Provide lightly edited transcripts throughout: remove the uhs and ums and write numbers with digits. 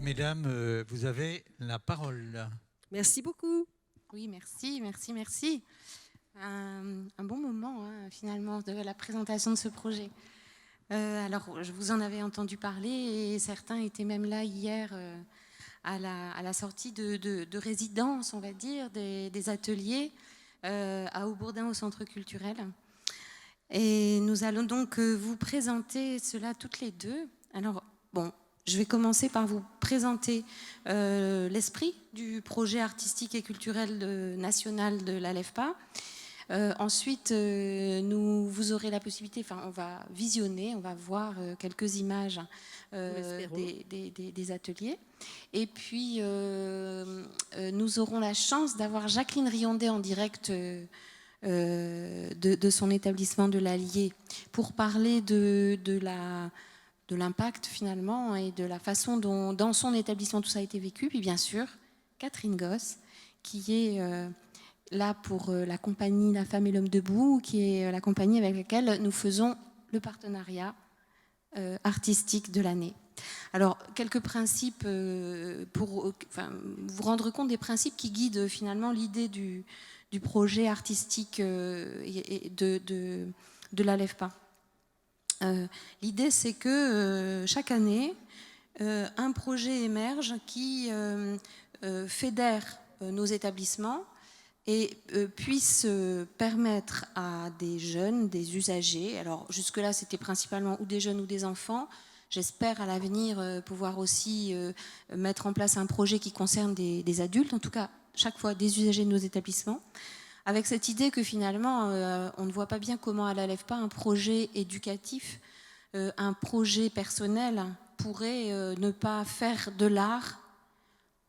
mesdames, vous avez la parole. Merci beaucoup. Oui, merci. Un bon moment, hein, finalement, de la présentation de ce projet. Alors, je vous en avais entendu parler et certains étaient même là hier à la sortie de résidence, on va dire, des ateliers à Haubourdin au Centre culturel. Et nous allons donc vous présenter cela toutes les deux. Alors, bon, je vais commencer par vous présenter l'esprit du projet artistique et culturel national de l'ALEFPA. Ensuite, vous aurez la possibilité, on va visionner, on va voir quelques images des ateliers. Et puis, nous aurons la chance d'avoir Jacqueline Riondé en direct de son établissement de l'Allier pour parler de l'impact finalement et de la façon dont dans son établissement tout ça a été vécu. Puis bien sûr, Catherine Goss, qui est là pour la compagnie La Femme et l'Homme Debout, qui est la compagnie avec laquelle nous faisons le partenariat artistique de l'année. Alors, quelques principes pour vous rendre compte des principes qui guident finalement l'idée du projet artistique de l'ALEFPA. L'idée, c'est que chaque année, un projet émerge qui fédère nos établissements et puisse permettre à des jeunes, des usagers, alors jusque-là c'était principalement ou des jeunes ou des enfants, j'espère à l'avenir pouvoir aussi mettre en place un projet qui concerne des adultes, en tout cas chaque fois des usagers de nos établissements, avec cette idée que finalement on ne voit pas bien comment à l'ALEFPA un projet éducatif, un projet personnel pourrait ne pas faire de l'art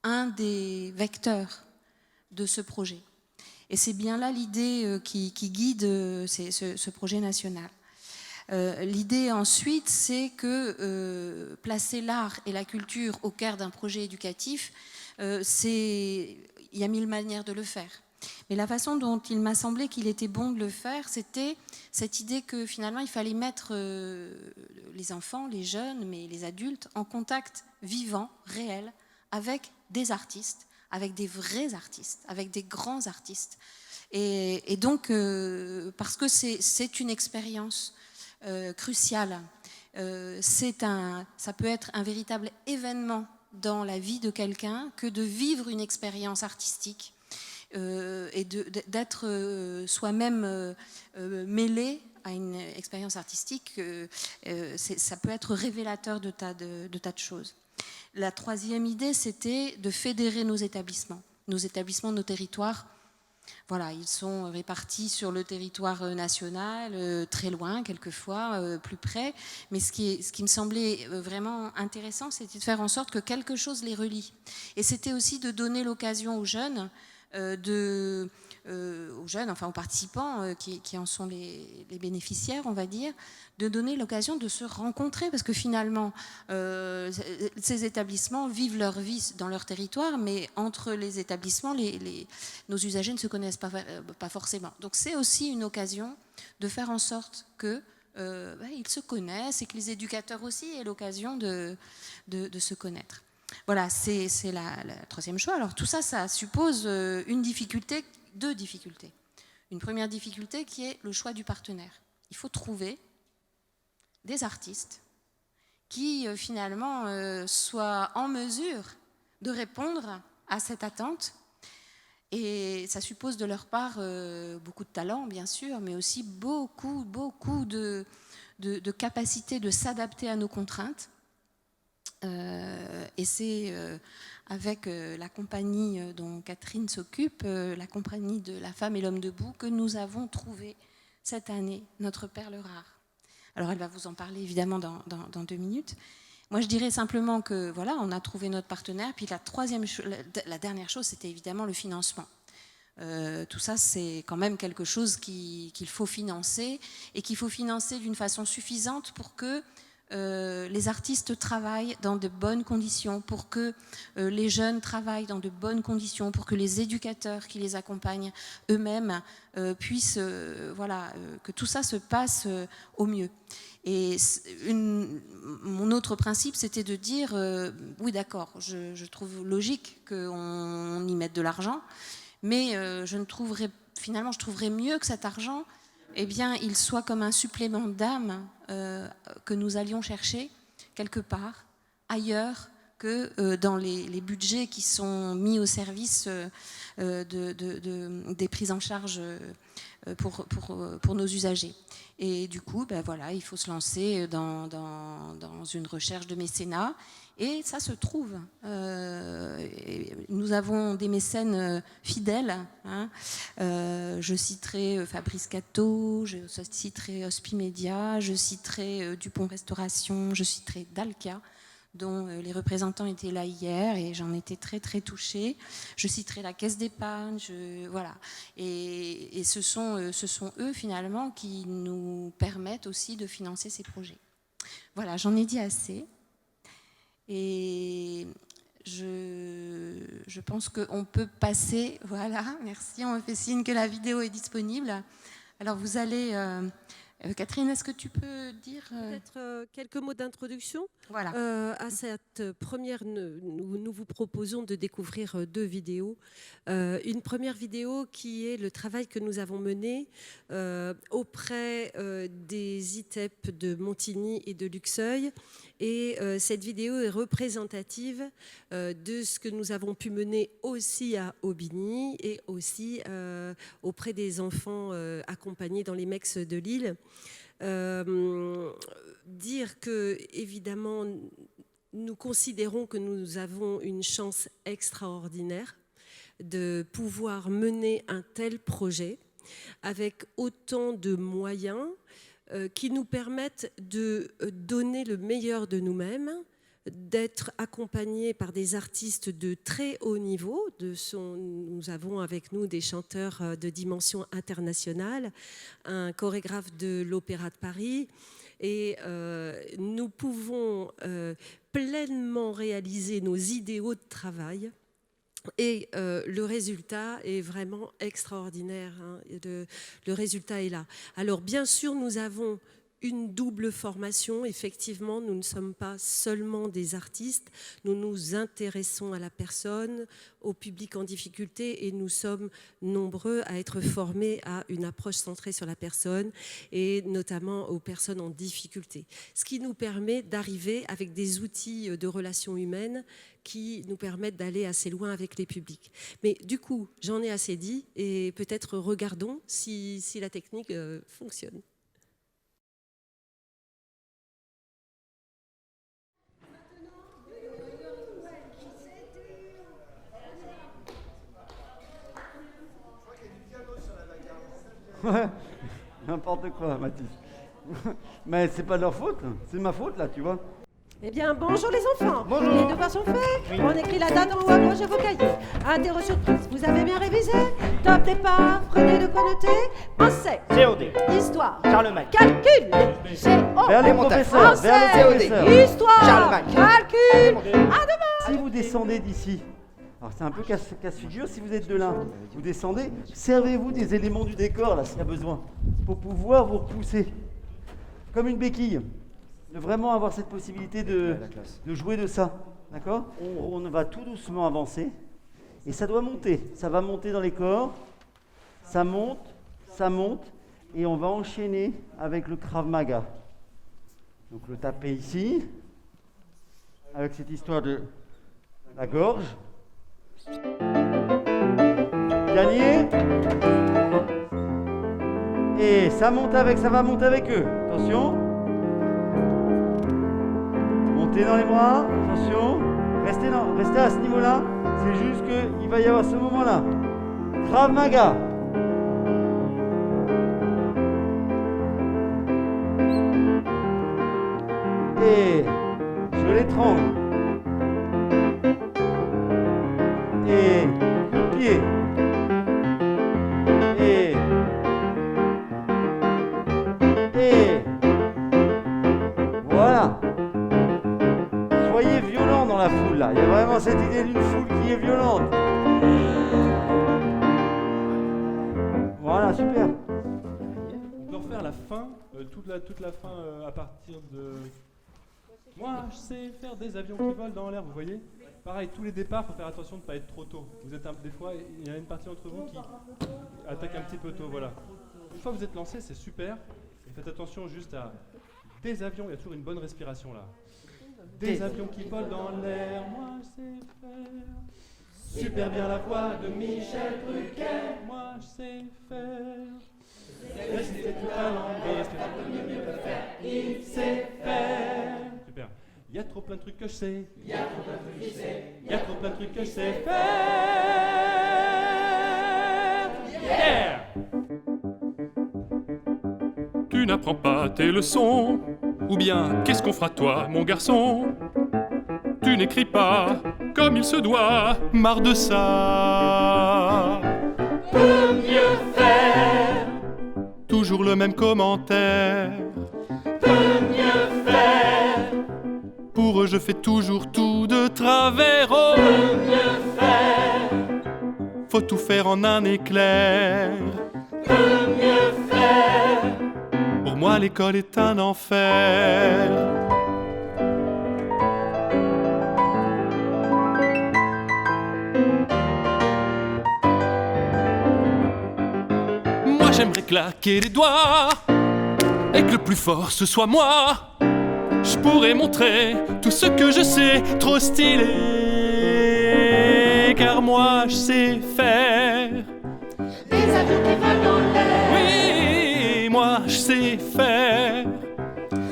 un des vecteurs de ce projet. Et c'est bien là l'idée qui guide ce projet national. L'idée ensuite, c'est que placer l'art et la culture au cœur d'un projet éducatif, il y a mille manières de le faire. Mais la façon dont il m'a semblé qu'il était bon de le faire, c'était cette idée que finalement il fallait mettre les enfants, les jeunes, mais les adultes en contact vivant, réel, avec des artistes, avec des vrais artistes, avec des grands artistes. Et donc, parce que c'est une expérience cruciale, ça peut être un véritable événement dans la vie de quelqu'un que de vivre une expérience artistique et d'être soi-même mêlé à une expérience artistique. Ça peut être révélateur de tas de choses. La troisième idée, c'était de fédérer nos établissements, nos territoires. Voilà, ils sont répartis sur le territoire national, très loin quelquefois, plus près. Mais ce qui me semblait vraiment intéressant, c'était de faire en sorte que quelque chose les relie. Et c'était aussi de donner l'occasion aux jeunes, aux participants qui en sont les bénéficiaires, on va dire, de donner l'occasion de se rencontrer, parce que finalement, ces établissements vivent leur vie dans leur territoire, mais entre les établissements, nos usagers ne se connaissent pas forcément. Donc c'est aussi une occasion de faire en sorte que ils se connaissent et que les éducateurs aussi aient l'occasion de se connaître. Voilà, c'est la troisième chose. Alors tout ça, ça suppose deux difficultés. Une première difficulté qui est le choix du partenaire. Il faut trouver des artistes qui finalement soient en mesure de répondre à cette attente. Et ça suppose de leur part beaucoup de talent, bien sûr, mais aussi beaucoup de capacité de s'adapter à nos contraintes. Et c'est avec la compagnie dont Catherine s'occupe, la compagnie de La Femme et l'Homme Debout, que nous avons trouvé cette année notre perle rare. Alors elle va vous en parler évidemment dans 2 minutes. Moi je dirais simplement que voilà, on a trouvé notre partenaire. Puis la dernière chose, c'était évidemment le financement. Tout ça, c'est quand même quelque chose qu'il faut financer, et qu'il faut financer d'une façon suffisante pour que les artistes travaillent dans de bonnes conditions, pour que les jeunes travaillent dans de bonnes conditions, pour que les éducateurs qui les accompagnent eux-mêmes puissent, que tout ça se passe au mieux. Et mon autre principe, c'était de dire, oui d'accord, je trouve logique qu'on y mette de l'argent, mais je trouverais mieux que cet argent, eh bien, il soit comme un supplément d'âme que nous allions chercher quelque part ailleurs que dans les budgets qui sont mis au service des prises en charge pour nos usagers. Et du coup, il faut se lancer dans une recherche de mécénat. Et ça se trouve. Nous avons des mécènes fidèles. Je citerai Fabrice Catteau, je citerai Hospimédia, je citerai Dupont Restauration, je citerai Dalca, dont les représentants étaient là hier et j'en étais très très touchée. Je citerai la Caisse d'épargne, voilà. Et ce sont eux finalement qui nous permettent aussi de financer ces projets. Voilà, j'en ai dit assez. Et je pense qu'on peut passer, voilà, merci, on me fait signe que la vidéo est disponible. Alors vous allez, Catherine, est-ce que tu peux dire peut-être quelques mots d'introduction? Voilà. À cette première, nous vous proposons de découvrir 2 vidéos. Une première vidéo qui est le travail que nous avons mené auprès des ITEP de Montigny et de Luxeuil. Et cette vidéo est représentative de ce que nous avons pu mener aussi à Aubigny et aussi auprès des enfants accompagnés dans les MEX de Lille. Dire que, évidemment, nous considérons que nous avons une chance extraordinaire de pouvoir mener un tel projet avec autant de moyens qui nous permettent de donner le meilleur de nous-mêmes, d'être accompagnés par des artistes de très haut niveau. Nous avons avec nous des chanteurs de dimension internationale, un chorégraphe de l'Opéra de Paris, et nous pouvons pleinement réaliser nos idéaux de travail. Et le résultat est vraiment extraordinaire. Le résultat est là. Alors bien sûr, nous avons une double formation. Effectivement, nous ne sommes pas seulement des artistes. Nous nous intéressons à la personne, au public en difficulté, et nous sommes nombreux à être formés à une approche centrée sur la personne, et notamment aux personnes en difficulté. Ce qui nous permet d'arriver avec des outils de relations humaines qui nous permettent d'aller assez loin avec les publics. Mais du coup, j'en ai assez dit, et peut-être regardons si la technique fonctionne. Ouais, n'importe quoi, Mathis. Mais c'est pas leur faute, c'est ma faute là, tu vois. Eh bien, bonjour les enfants. Bonjour. Les devoirs sont faits. Oui. On écrit la date en haut à gauche de vos cahiers. Interro surprise, vous avez bien révisé? Top départ, prenez de quoi noter. Français, COD, histoire, Charlemagne, calcul, CO, Vers les professeurs, vers les professeurs. histoire, Charlemagne. calcul. À demain. Si vous descendez d'ici, alors c'est un peu casse-figure, si vous êtes de là, vous descendez, servez-vous des éléments du décor là s'il y a besoin, pour pouvoir vous repousser, comme une béquille, de vraiment avoir cette possibilité de jouer de ça, d'accord? On va tout doucement avancer, et ça doit monter, ça va monter dans les corps, ça monte, et on va enchaîner avec le Krav Maga. Donc le taper ici, avec cette histoire de la gorge. Gagner. Et ça va monter avec eux. Attention. Montez dans les bras. Attention. Restez à ce niveau-là. C'est juste qu'il va y avoir ce moment-là. Krav Maga. Et je l'étrangle. Et coup de pied. Et voilà. là. Il y a vraiment cette idée d'une foule qui est violente. Voilà, super. On peut refaire la fin, toute la fin à partir de... Moi, je sais faire des avions qui volent dans l'air, vous voyez? Pareil, tous les départs, il faut faire attention de ne pas être trop tôt. Vous êtes des fois, il y a une partie d'entre vous qui attaque un petit peu tôt, voilà. Une fois que vous êtes lancé, c'est super. Et faites attention juste à des avions, il y a toujours une bonne respiration là. Des avions qui volent dans l'air, moi je sais faire. Super bien la voix de Michel Drucker, moi je sais faire. Réciter tout à l'envers, il sait faire. Super. Il y a trop plein de trucs que je sais. Il y a trop plein de trucs que je sais. Il y a trop plein de trucs que je sais faire. Yeah! Tu n'apprends pas tes leçons, ou bien qu'est-ce qu'on fera toi, mon garçon? Tu n'écris pas comme il se doit, marre de ça. Peut mieux faire, Toujours le même commentaire. peut mieux faire, Pour eux je fais toujours tout de travers. Oh, peut mieux faire, faut tout faire en un éclair. peut mieux faire. Pour moi l'école est un enfer. Moi j'aimerais claquer les doigts et que le plus fort ce soit moi. Je pourrais montrer tout ce que je sais, trop stylé. Car moi je sais faire. Des avions qui volent dans l'air, Oui, moi je sais faire.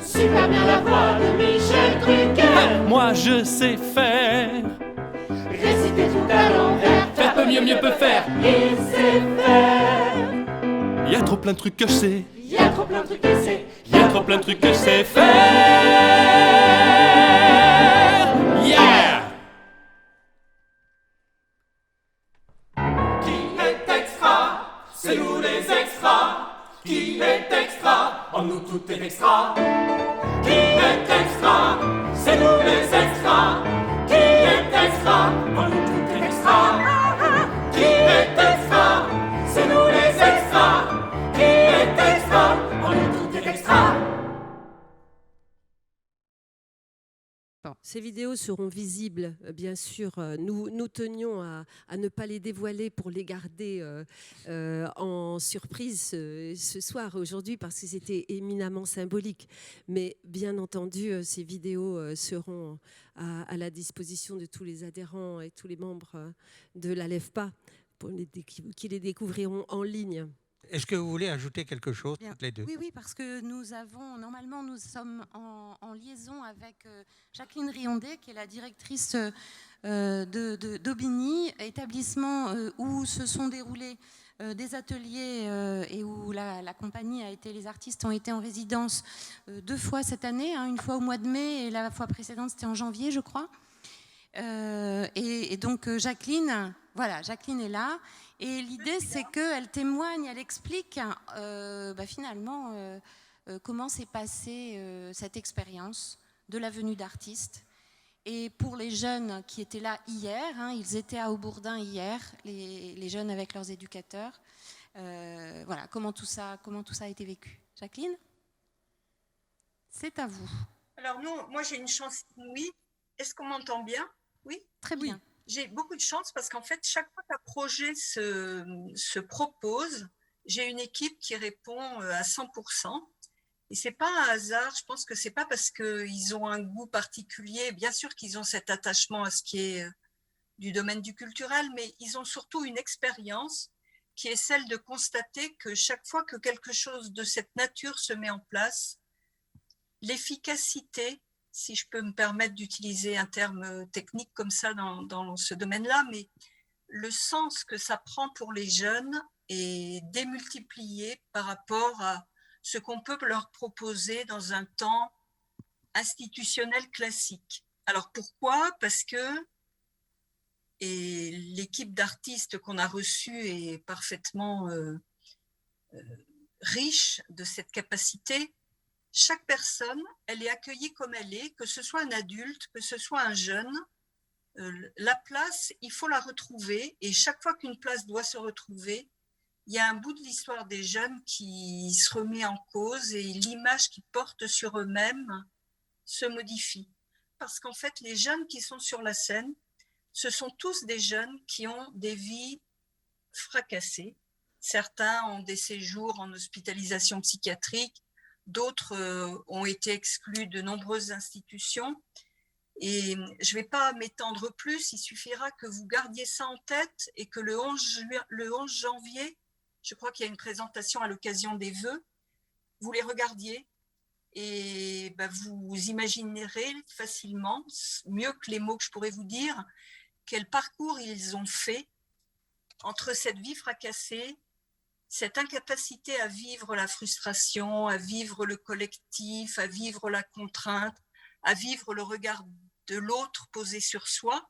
super bien la voix de Michel Drucker. Moi je sais faire. Réciter tout à l'envers, Faire peut mieux, mieux peut faire. il sait faire. Y a trop plein de trucs que je sais. Il y a trop plein de trucs qu'il sait. Y a trop plein de trucs que je sais faire. Yeah! Qui est extra? C'est nous les extras. Qui est extra? En nous tout est extra. Qui est extra? C'est nous les extras. Qui est extra? En nous tout est extra. Qui est extra? C'est nous les extras. Qui est extra? En nous tout est extra. Ces vidéos seront visibles, bien sûr. Nous tenions à ne pas les dévoiler pour les garder en surprise ce soir, aujourd'hui, parce que c'était éminemment symbolique. Mais bien entendu, ces vidéos seront à la disposition de tous les adhérents et tous les membres de la LEFPA qui les découvriront en ligne. Est-ce que vous voulez ajouter quelque chose, Bien. toutes les deux? Oui, parce que nous sommes en liaison avec Jacqueline Riondet, qui est la directrice d'Aubigny, établissement où se sont déroulés des ateliers et où la compagnie les artistes ont été en résidence 2 fois cette année, une fois au mois de mai et la fois précédente c'était en janvier, je crois. Et donc Jacqueline est là. Et l'idée, c'est qu'elle témoigne, elle explique finalement comment s'est passée cette expérience de la venue d'artistes. Et pour les jeunes qui étaient là hier, ils étaient à Haubourdin hier, les jeunes avec leurs éducateurs. Comment tout ça a été vécu. Jacqueline, c'est à vous. Alors non, moi j'ai une chance inouïe. Est-ce qu'on m'entend bien? Oui? Très bien. J'ai beaucoup de chance parce qu'en fait, chaque fois qu'un projet se propose, j'ai une équipe qui répond à 100%. Et c'est pas un hasard, je pense que c'est pas parce qu'ils ont un goût particulier. Bien sûr qu'ils ont cet attachement à ce qui est du domaine du culturel, mais ils ont surtout une expérience qui est celle de constater que chaque fois que quelque chose de cette nature se met en place, l'efficacité, si je peux me permettre d'utiliser un terme technique comme ça dans ce domaine-là, mais le sens que ça prend pour les jeunes est démultiplié par rapport à ce qu'on peut leur proposer dans un temps institutionnel classique. Alors pourquoi? Parce que l'équipe d'artistes qu'on a reçue est parfaitement riche de cette capacité. Chaque personne, elle est accueillie comme elle est, que ce soit un adulte, que ce soit un jeune. la place, il faut la retrouver. Et chaque fois qu'une place doit se retrouver, il y a un bout de l'histoire des jeunes qui se remet en cause et l'image qu'ils portent sur eux-mêmes se modifie. Parce qu'en fait, les jeunes qui sont sur la scène, ce sont tous des jeunes qui ont des vies fracassées. Certains ont des séjours en hospitalisation psychiatrique, d'autres ont été exclus de nombreuses institutions. Et je ne vais pas m'étendre plus, il suffira que vous gardiez ça en tête et que le 11 janvier, je crois qu'il y a une présentation à l'occasion des vœux, vous les regardiez et vous imaginerez facilement, mieux que les mots que je pourrais vous dire, quel parcours ils ont fait entre cette vie fracassée, cette incapacité à vivre la frustration, à vivre le collectif, à vivre la contrainte, à vivre le regard de l'autre posé sur soi.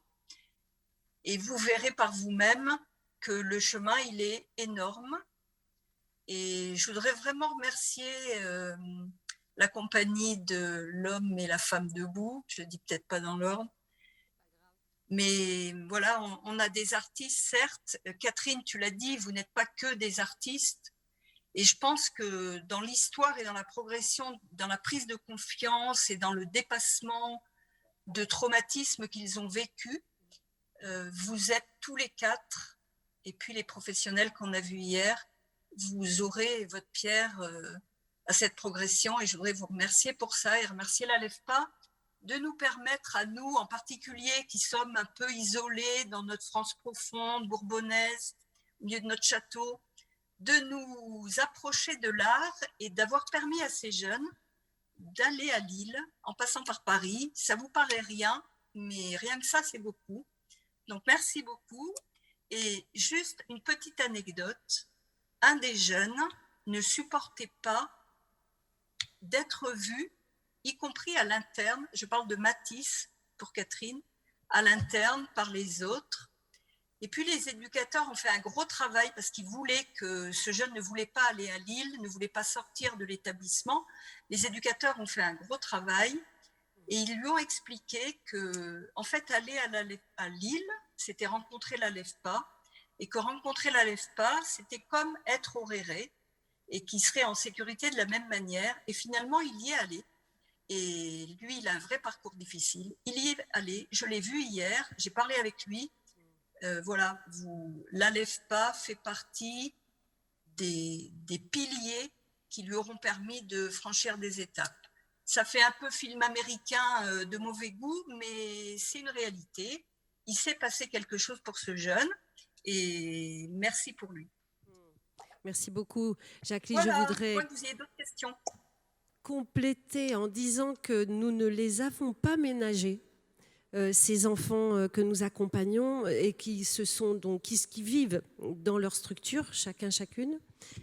Et vous verrez par vous-même que le chemin, il est énorme. Et je voudrais vraiment remercier la compagnie de l'homme et la femme debout, je ne dis peut-être pas dans l'ordre, mais voilà, on a des artistes, certes. Catherine, tu l'as dit, vous n'êtes pas que des artistes. Et je pense que dans l'histoire et dans la progression, dans la prise de confiance et dans le dépassement de traumatismes qu'ils ont vécu, vous êtes tous les quatre, et puis les professionnels qu'on a vus hier, vous aurez votre pierre à cette progression et je voudrais vous remercier pour ça et remercier la LEFPA de nous permettre à nous, en particulier, qui sommes un peu isolés dans notre France profonde, bourbonnaise, au milieu de notre château, de nous approcher de l'art et d'avoir permis à ces jeunes d'aller à Lille en passant par Paris. Ça vous paraît rien, mais rien que ça, c'est beaucoup. Donc, merci beaucoup. Et juste une petite anecdote. Un des jeunes ne supportait pas d'être vu, y compris à l'interne, je parle de Matisse pour Catherine, à l'interne par les autres. Et puis les éducateurs ont fait un gros travail parce qu'ils voulaient que ce jeune ne voulait pas aller à Lille, ne voulait pas sortir de l'établissement. Les éducateurs ont fait un gros travail et ils lui ont expliqué que, en fait, aller à Lille, c'était rencontrer la LEFPA et que rencontrer la LEFPA, c'était comme être au Réré et qu'il serait en sécurité de la même manière. Et finalement, il y est allé. Et lui, il a un vrai parcours difficile. Il y est allé. Je l'ai vu hier. J'ai parlé avec lui. Voilà, la LEFPA fait partie des piliers qui lui auront permis de franchir des étapes. Ça fait un peu film américain de mauvais goût, mais c'est une réalité. Il s'est passé quelque chose pour ce jeune et merci pour lui. Merci beaucoup, Jacqueline. Voilà, je voudrais que vous ayez d'autres questions. Compléter en disant que nous ne les avons pas ménagés, ces enfants que nous accompagnons et qui vivent dans leur structure, chacune,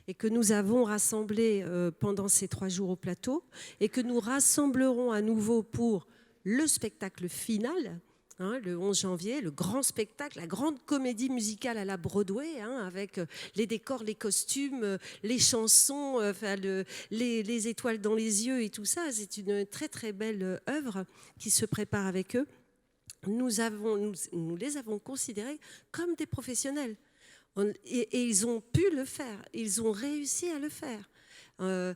et que nous avons rassemblés pendant ces 3 jours au plateau et que nous rassemblerons à nouveau pour le spectacle final. Le 11 janvier, le grand spectacle, la grande comédie musicale à la Broadway, avec les décors, les costumes, les chansons, les étoiles dans les yeux et tout ça. C'est une très très belle œuvre qui se prépare avec eux. Nous les avons considérés comme des professionnels et ils ont pu le faire, ils ont réussi à le faire. En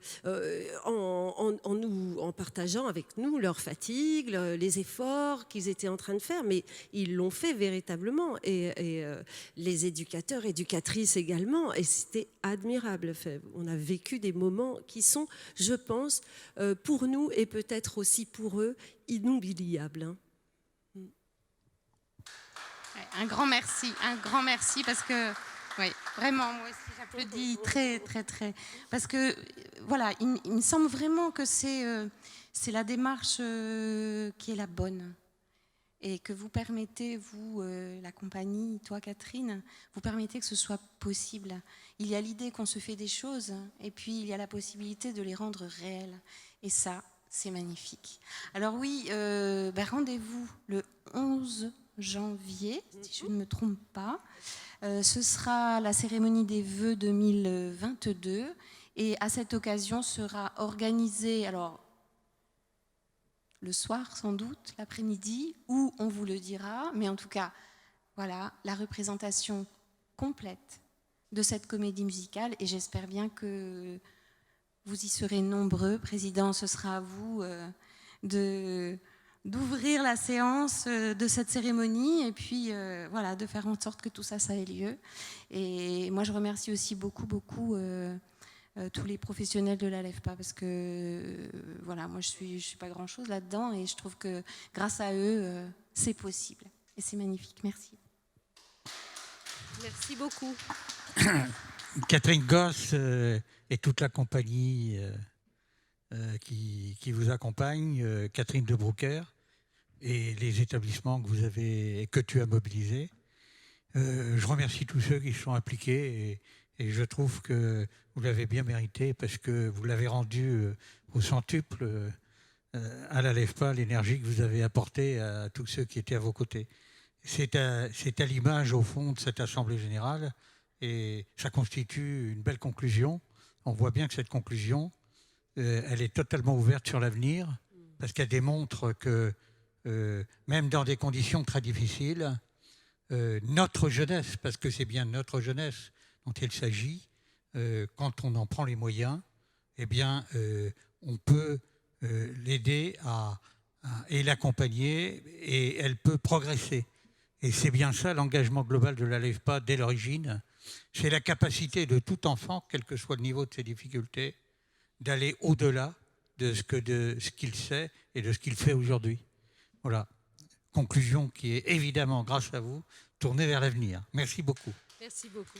partageant avec nous leur fatigue, les efforts qu'ils étaient en train de faire, mais ils l'ont fait véritablement et les éducateurs, éducatrices également, et c'était admirable. On a vécu des moments qui sont, je pense, pour nous et peut-être aussi pour eux, inoubliables. Un grand merci parce que oui, vraiment, moi aussi j'applaudis très, très, très. Parce que, voilà, il me semble vraiment que c'est la démarche qui est la bonne. Et que vous permettez, vous, la compagnie, toi Catherine, vous permettez que ce soit possible. Il y a l'idée qu'on se fait des choses, et puis il y a la possibilité de les rendre réelles. Et ça, c'est magnifique. Alors oui, rendez-vous le 11 janvier, si je ne me trompe pas. Ce sera la cérémonie des vœux 2022 et à cette occasion sera organisée, alors le soir sans doute, l'après-midi, ou on vous le dira, mais en tout cas, voilà, la représentation complète de cette comédie musicale, et j'espère bien que vous y serez nombreux. Président, ce sera à vous d'ouvrir la séance de cette cérémonie, et puis voilà, de faire en sorte que tout ça ait lieu. Et moi, je remercie aussi beaucoup tous les professionnels de la LEFPA, parce que voilà, moi je suis pas grand chose là-dedans, et je trouve que grâce à eux c'est possible, et c'est magnifique. Merci. Merci beaucoup. Catherine Goss et toute la compagnie qui vous accompagne, Catherine de Broucker, et les établissements que vous avez et que tu as mobilisés. Je remercie tous ceux qui se sont impliqués, et je trouve que vous l'avez bien mérité, parce que vous l'avez rendu au centuple à la LEFPA, l'énergie que vous avez apportée à tous ceux qui étaient à vos côtés. C'est à l'image, au fond, de cette Assemblée générale, et ça constitue une belle conclusion. On voit bien que cette conclusion, elle est totalement ouverte sur l'avenir, parce qu'elle démontre que, même dans des conditions très difficiles, notre jeunesse, parce que c'est bien notre jeunesse dont il s'agit, quand on en prend les moyens, eh bien, on peut l'aider et l'accompagner, et elle peut progresser. Et c'est bien ça l'engagement global de la LEFPA dès l'origine. C'est la capacité de tout enfant, quel que soit le niveau de ses difficultés, d'aller au-delà de ce qu'il sait et de ce qu'il fait aujourd'hui. Voilà. Conclusion qui est évidemment, grâce à vous, tournée vers l'avenir. Merci beaucoup. Merci beaucoup.